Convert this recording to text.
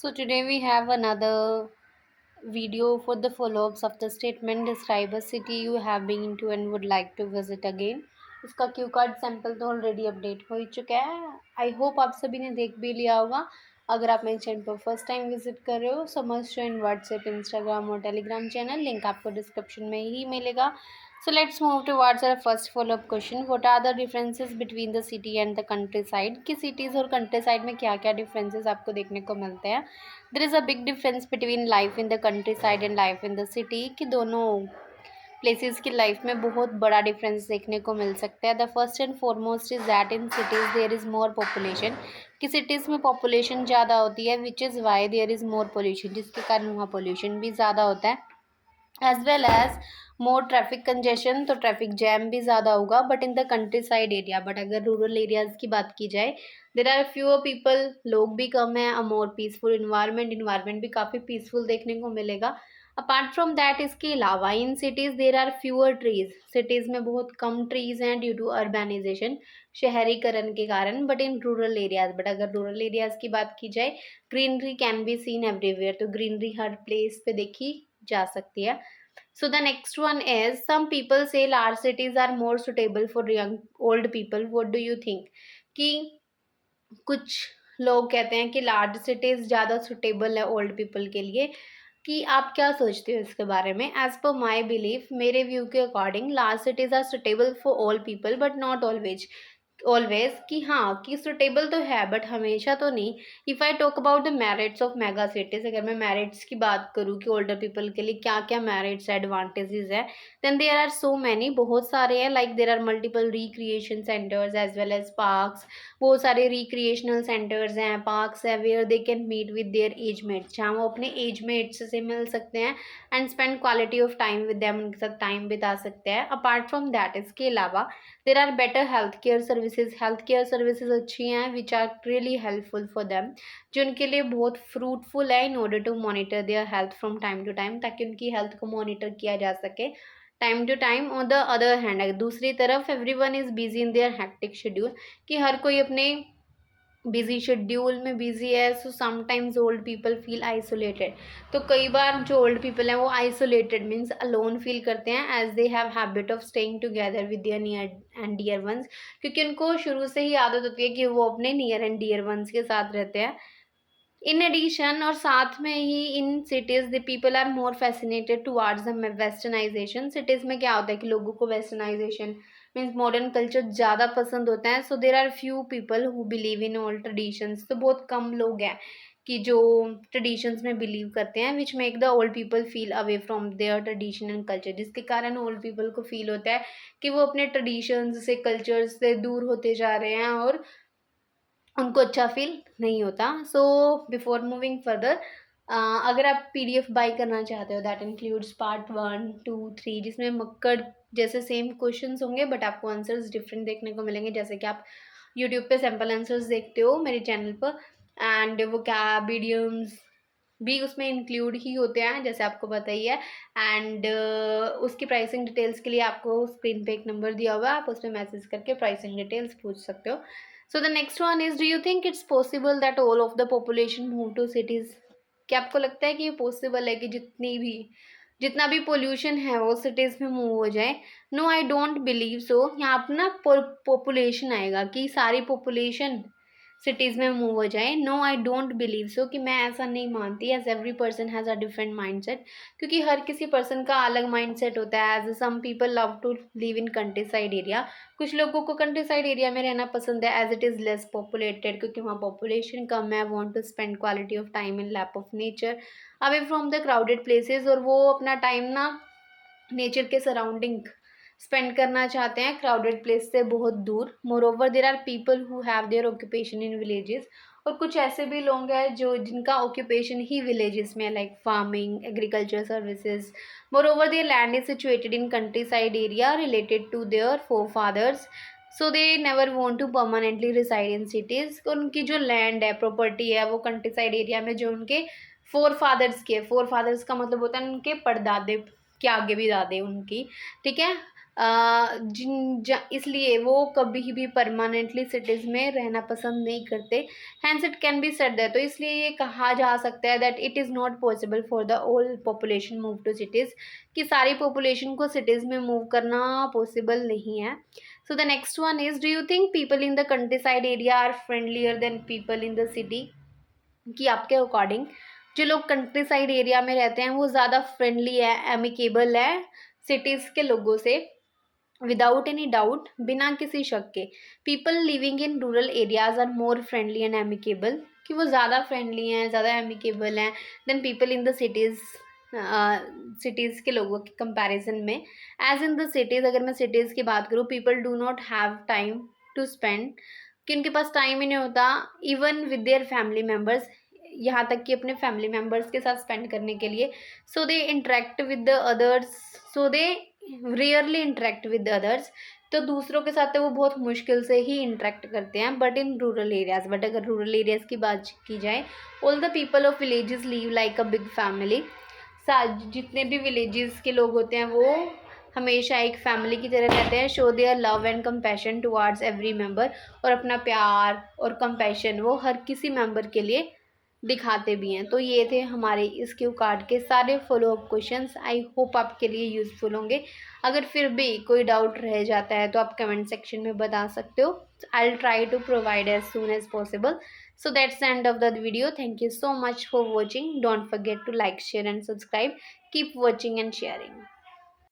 So today we have another video for the follow-ups of the statement. Describe a city you have been to and would like to visit again. इसका Q card sample तो already update हो ही चुका है। I hope आप सभी ने देख भी लिया होगा। अगर आप मेरे चैनल पर फर्स्ट टाइम विजिट कर रहे हो सो मस्ट ज्वाइन व्हाट्सएप, इंस्टाग्राम और टेलीग्राम चैनल। लिंक आपको डिस्क्रिप्शन में ही मिलेगा। So let's move towards our first follow-up question. What are the differences between the city and the countryside? कि cities और countryside में क्या क्या differences आपको देखने को मिलते हैं? There is a big difference between life in the countryside and life in the city कि दोनों प्लेसेस की लाइफ में बहुत बड़ा डिफरेंस देखने को मिल सकता है। The first and foremost is that in cities there is more population कि सिटीज़ में पॉपुलेशन ज़्यादा होती है which is why there is more pollution जिसके कारण वहाँ पोल्यूशन भी ज़्यादा होता है as well as more traffic congestion तो ट्रैफिक जैम भी ज़्यादा होगा but in the countryside area. But अगर रूरल एरियाज़ की बात की जाए देर आर फ्यूअर पीपल, लोग भी कम है, अ मोर पीसफुल इन्वायरमेंट भी काफ़ी पीसफुल देखने को मिलेगा। अपार्ट फ्रॉम दैट इसके अलावा in cities there are fewer trees, cities में बहुत कम ट्रीज हैं ड्यू टू अर्बेनाइजेशन, शहरीकरण के कारण। But in rural areas, but अगर रूरल एरियाज की बात की जाए greenery can be seen everywhere, तो ग्रीनरी हर प्लेस पे देखी जा सकती है। So the next one is some people say large cities are more suitable for young old people. What do you think? कि कुछ लोग कहते हैं कि लार्ज सिटीज़ ज़्यादा सुटेबल है ओल्ड पीपल के लिए। कि आप क्या सोचते हो इसके बारे में? एज़ पर माई बिलीफ, मेरे व्यू के according large cities are suitable for all people but not always कि हाँ कि सुटेबल तो है बट हमेशा तो नहीं। If I talk about the merits of mega cities, अगर मैं मेरिट्स की बात करूँ कि ओल्डर पीपल के लिए क्या क्या मेरिट्स एडवांटेजेस है, then there are so many, बहुत सारे हैं। Like there are multiple recreation centres as well as parks, बहुत सारे रिक्रिएशनल सेंटर्स हैं, पार्क्स है where they can meet with their age mates, जहाँ वो अपने एज मेट्स से मिल सकते हैं and spend quality of time with them, उनके साथ टाइम बिता सकते हैं। अपार्ट फ्रॉम दैट इसके अलावा there are better health care services अच्छी हैं which are really helpful for them, जो उनके लिए बहुत फ्रूटफुल है in order to monitor their health from time to time, ताकि उनकी हेल्थ को मॉनिटर किया जा सके time to time. On the other hand दूसरी तरफ everyone is busy in their hectic schedule कि हर कोई अपने बिजी शेड्यूल में बिजी है। So sometimes old people feel isolated, तो कई बार जो ओल्ड पीपल हैं वो आइसोलेटेड मीन्स अलोन फील करते हैं as they have habit of staying together with their near and dear ones, क्योंकि उनको शुरू से ही आदत होती है कि वो अपने नियर एंड डियर वंस के साथ रहते हैं। इन एडिशन और साथ में ही in cities the people are more fascinated towards the westernisation. Cities में क्या होता है कि लोगों को वेस्टर्नाइजेशन मीन्स मॉडर्न कल्चर ज़्यादा पसंद होता है। So there are few people who believe in old traditions, तो बहुत कम लोग हैं कि जो ट्रेडिशंस में बिलीव करते हैं which make the old people feel away from their tradition and culture, जिसके कारण ओल्ड पीपल को फील होता है कि वो अपने ट्रेडिशंस से कल्चर्स से दूर होते जा रहे हैं और उनको अच्छा फील नहीं होता। सो बिफोर मूविंग फर्दर, अगर आप पीडीएफ बाय करना चाहते हो दैट इंक्लूड्स पार्ट 1, 2, 3, जिसमें मक्कड़ जैसे सेम क्वेश्चंस होंगे बट आपको आंसर्स डिफरेंट देखने को मिलेंगे, जैसे कि आप यूट्यूब पे सैम्पल आंसर्स देखते हो मेरे चैनल पर, एंड वो कैब इडियम्स भी उसमें इंक्लूड ही होते हैं जैसे आपको पता ही है। एंड उसकी प्राइसिंग डिटेल्स के लिए आपको स्क्रीन पे एक नंबर दिया हुआ है, आप उस पर मैसेज करके प्राइसिंग डिटेल्स पूछ सकते हो। So the next one is, do you think it's possible that all of the population move to cities? क्या आपको लगता है कि ये पॉसिबल है कि जितना भी पोल्यूशन है वो सिटीज़ में मूव हो जाए? No I don't believe so. यहाँ पर ना पॉपुलेशन आएगा कि सारी पॉपुलेशन सिटीज़ में मूव हो जाए। No I don't believe so कि मैं ऐसा नहीं मानती, as every person has a different mindset, क्योंकि हर किसी पर्सन का अलग माइंडसेट होता है। As some people love to live in countryside area, कुछ लोगों को कंट्री साइड एरिया में रहना पसंद है as it is less populated, क्योंकि वहाँ पॉपुलेशन कम है। Want to spend quality of time in lap of nature away from the crowded places, और वो अपना टाइम ना नेचर के सराउंडिंग स्पेंड करना चाहते हैं, क्राउडेड प्लेस से बहुत दूर। Moreover there are people who have their occupation in villages, और कुछ ऐसे भी लोग हैं जो जिनका ऑक्यूपेशन ही विलेजेस में, like farming, agriculture services. Moreover their land is situated in countryside area related to their forefathers, so they never want to permanently reside in cities. उनकी जो लैंड है, property है, वो country side area में जो उनके four fathers का मतलब होता है उनके परदादे के आगे भी दादे उनकी, ठीक है, इसलिए वो कभी भी परमानेंटली सिटीज़ में रहना पसंद नहीं करते। Hence it can be said that, तो इसलिए ये कहा जा सकता है that it is not possible for the whole population move to cities, कि सारी पॉपुलेशन को सिटीज़ में मूव करना पॉसिबल नहीं है। So the next one is, do you think people in the countryside area are friendlier than people in the city? कि आपके according जो लोग कंट्री साइड एरिया में रहते हैं वो ज़्यादा फ्रेंडली है, एमिकेबल है सिटीज़ के लोगों से? विदाउट एनी डाउट, बिना किसी शक के, people living in rural areas are more friendly and amicable, कि वो ज़्यादा फ्रेंडली हैं, ज़्यादा एमिकेबल हैं than people in the cities, cities के लोगों के कंपैरिजन में। एज इन द सिटीज़, अगर मैं सिटीज़ की बात करूँ, people do not have time to spend, कि उनके पास टाइम ही नहीं होता even with their family members, यहाँ तक कि अपने फैमिली मेम्बर्स के साथ स्पेंड करने के लिए। So they interact with the others, so they rarely interact with others, तो दूसरों के साथ तो वो बहुत मुश्किल से ही इंटरेक्ट करते हैं। But in rural areas, but अगर रूरल एरियाज की बात की जाए, all the people of villages leave like a big family, जितने भी विलेजेस के लोग होते हैं वो हमेशा एक फैमिली की तरह रहते हैं। Show their love and compassion towards every member, और अपना प्यार और कंपैशन वो हर किसी मेंबर के लिए दिखाते भी हैं। तो ये थे हमारे इस क्यू कार्ड के सारे फॉलोअप क्वेश्चंस। आई होप आपके लिए यूज़फुल होंगे। अगर फिर भी कोई डाउट रह जाता है तो आप कमेंट सेक्शन में बता सकते हो। I will try to provide as soon as possible. So that's the end of the video. Thank you so much for watching. Don't forget to like, share and subscribe. Keep watching and sharing.